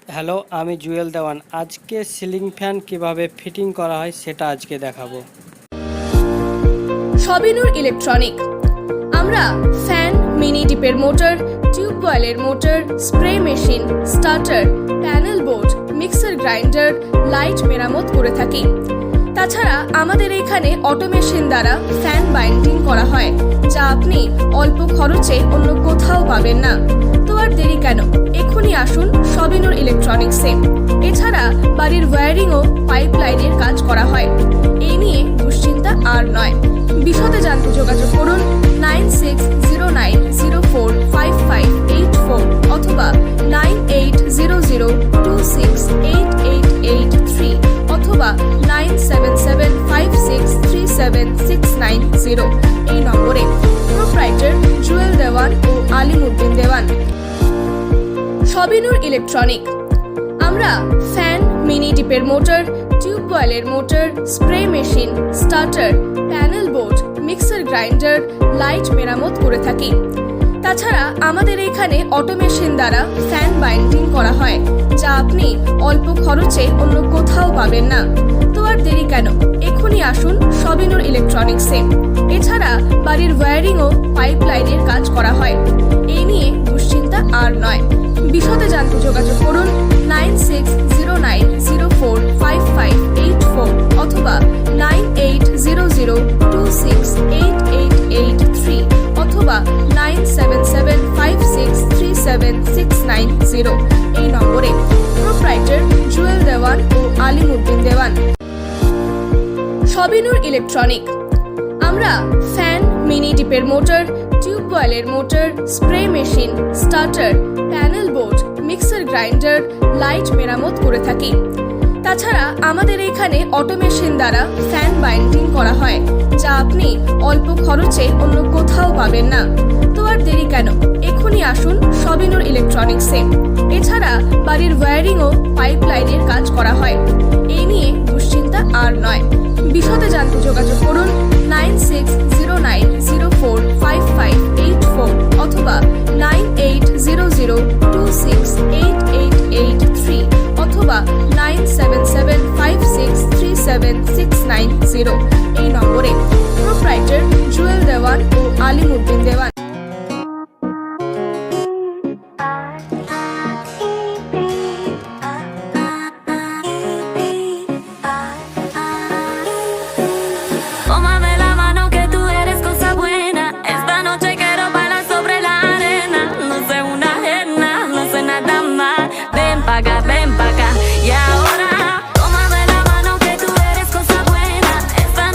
Hello, আমি জুয়েল দেওয়ান। আজকে ceiling fan কিভাবে ফিটিং করা হয় সেটা আজকে দেখাবো। সবিনুর ইলেকট্রনিক। আমরা ফ্যান, মিনি ডিপের মোটর, টিউবওয়েলের motor, spray machine, starter, panel board, mixer grinder, light মেরামত করে থাকি। তাছাড়া আমাদের এখানে অটোমেশন দ্বারা ফ্যান বাইন্ডিং করা হয়, যা আপনি অল্প খরচে অন্য কোথাও পাবেন না। তো আর দেরি কেন, এক্ষুনি আসুন সবিনুর ইলেকট্রনিক্সে। এছাড়া বাড়ির ওয়্যারিং ও পাইপলাইনের কাজ করা হয়। এই নিয়ে দুশ্চিন্তা আর নয়। বিশদে জানতে যোগাযোগ করুন 9609045584 অথবা 9800268883 অথবা 9775637690 এই নম্বরে। প্রোপ্রাইটার জুয়েল দেওয়ান ও আলিমউদ্দিন দেওয়ান। সবিনুর ইলেকট্রনিক। আমরা ফ্যান, মিনি ডিপের মোটর, টিউবওয়েলের motor, spray machine, starter, panel board, mixer grinder, light মেরামত করে থাকি। তাছাড়া আমাদের এখানে অটোমেশন দ্বারা ফ্যান বাইন্ডিং করা হয়, যা আপনি অল্প খরচে অন্য কোথাও পাবেন না। তো আর দেরি কেন, এক্ষুনি আসুন সবিনুর ইলেকট্রনিক্সে। এছাড়া বাড়ির ওয়্যারিং ও পাইপলাইনের কাজ করা হয়। এই নিয়ে দুশ্চিন্তা আর নয়। বিশদে জানতে যোগাযোগ করুন 9609045584 অথবা 9800268883 অথবা 9775637690 এই নম্বরে। প্রোপ্রাইটার জুয়েল দেওয়ান ও আলিমউদ্দিন দেওয়ান। সবিনুর ইলেকট্রনিক। আমরা ফ্যান, মিনি ডিপের মোটর, টিউবওয়েলের motor, spray machine, starter, panel board, mixer grinder, light মেরামত করে থাকি। তাছাড়া আমাদের এখানে অটোমেশন দ্বারা ফ্যান বাইন্ডিং করা হয়, যা আপনি অল্প খরচে অন্য কোথাও পাবেন না। তো আর দেরি কেন, এক্ষুনি আসুন সবিনুর ইলেকট্রনিক্সে। এছাড়া বাড়ির ওয়্যারিং ও পাইপলাইনের কাজ করা হয়। এই নিয়ে দুশ্চিন্তা আর নয়। বিশদে জানতে যোগাযোগ করুন 9609045584 অথবা 9800268883 অথবা 9775637690 এই নম্বরে। প্রোপ্রাইটার জুয়েল দেওয়ান ও আলিমউদ্দিন দেওয়ান। Tómame la mano que tú eres cosa buena. Esta noche quiero bailar sobre la arena. No sé una ajena, no sé nada más. Ven pa' acá. Y ahora, tómame la mano que tú eres cosa buena. Esta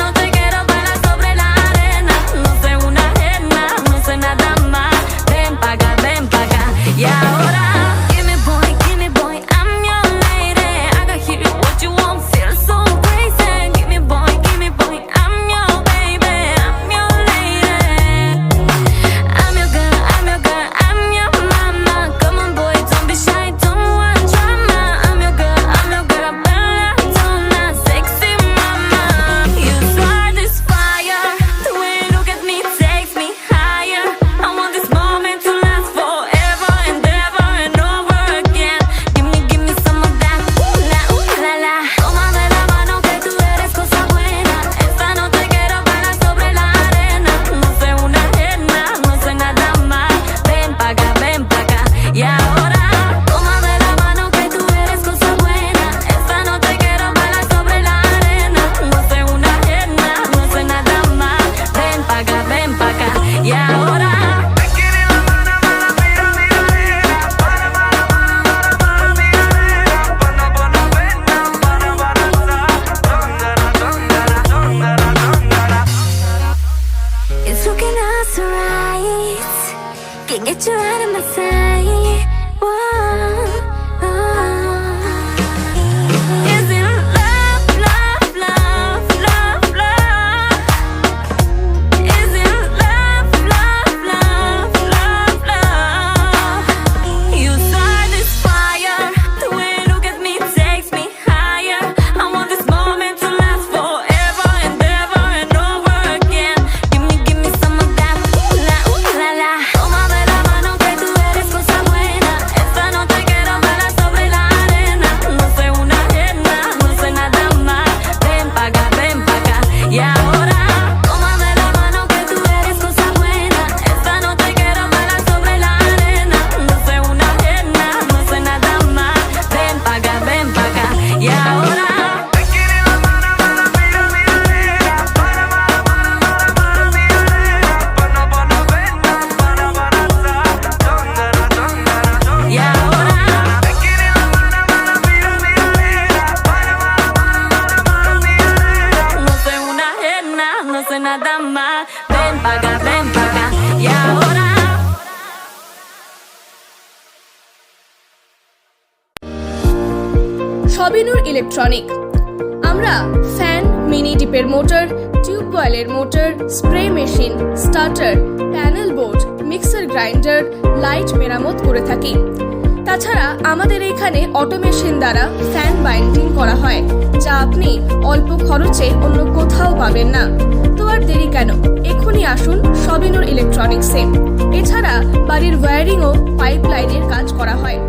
Sabinur electronic. আমরা fan, mini ডিপের motor, টিউবওয়েলের motor, spray machine, starter, panel board, mixer grinder, light মেরামত করে থাকি। তাছাড়া আমাদের এখানে automation দ্বারা ফ্যান বাইন্ডিং করা হয়, যা আপনি অল্প খরচে অন্য কোথাও পাবেন না। তো আর দেরি কেন, এক্ষুনি আসুন সবিনুর ইলেকট্রনিক্সে। এছাড়া বাড়ির ওয়্যারিং ও পাইপ লাইনের কাজ করা হয়।